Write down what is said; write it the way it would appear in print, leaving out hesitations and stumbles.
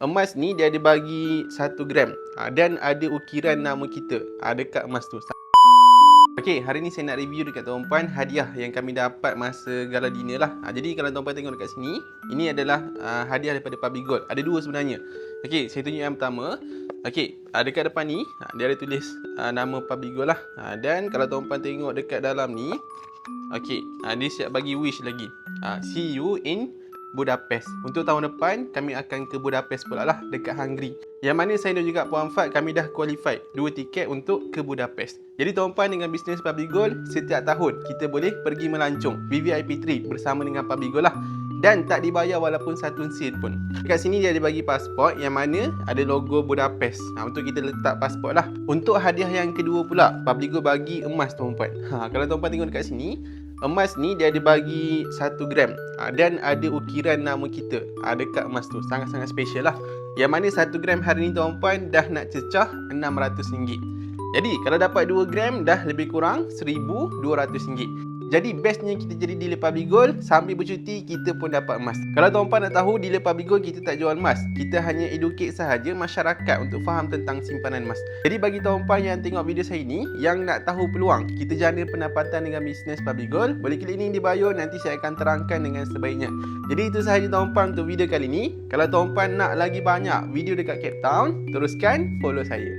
Emas ni dia ada bagi 1 gram dan ada ukiran nama kita dekat emas tu. Okey, hari ni saya nak review dekat tuan-puan hadiah yang kami dapat masa gala dinner lah. Jadi kalau tuan-puan tengok dekat sini, ini adalah hadiah daripada Public Gold. Ada dua sebenarnya. Okey, saya tunjuk yang pertama. Okey, dekat depan ni dia ada tulis nama Public Gold lah. Dan kalau tuan-puan tengok dekat dalam ni, okey, dia siap bagi wish lagi. See you in Budapest. Untuk tahun depan kami akan ke Budapest pula lah, dekat Hungary. Yang mana saya dan juga Puan Fat, kami dah qualified 2 tiket untuk ke Budapest. Jadi tuan-puan, dengan bisnes Public Gold, setiap tahun kita boleh pergi melancong VVIP trip bersama dengan Public Gold lah. Dan tak dibayar walaupun 1 sen pun. Dekat sini dia ada bagi pasport yang mana ada logo Budapest. Untuk kita letak pasport lah. Untuk hadiah yang kedua pula, Public Gold bagi emas tuan-puan. Kalau tuan-puan tengok dekat sini, emas ni dia ada bagi 1 gram dan ada ukiran nama kita dekat emas tu. Sangat-sangat special lah. Yang mana 1 gram hari ni tuan-puan dah nak cecah RM600. Jadi kalau dapat 2 gram dah lebih kurang RM1,200. Jadi bestnya kita jadi dealer Public Gold, sambil bercuti kita pun dapat emas. Kalau tuan-puan nak tahu, dealer Public Gold kita tak jual emas. Kita hanya educate sahaja masyarakat untuk faham tentang simpanan emas. Jadi bagi tuan-puan yang tengok video saya ini, yang nak tahu peluang kita jana pendapatan dengan bisnes Public Gold, boleh klik link di bio, nanti saya akan terangkan dengan sebaiknya. Jadi itu sahaja tuan-puan untuk video kali ini. Kalau tuan-puan nak lagi banyak video dekat Cape Town, teruskan follow saya.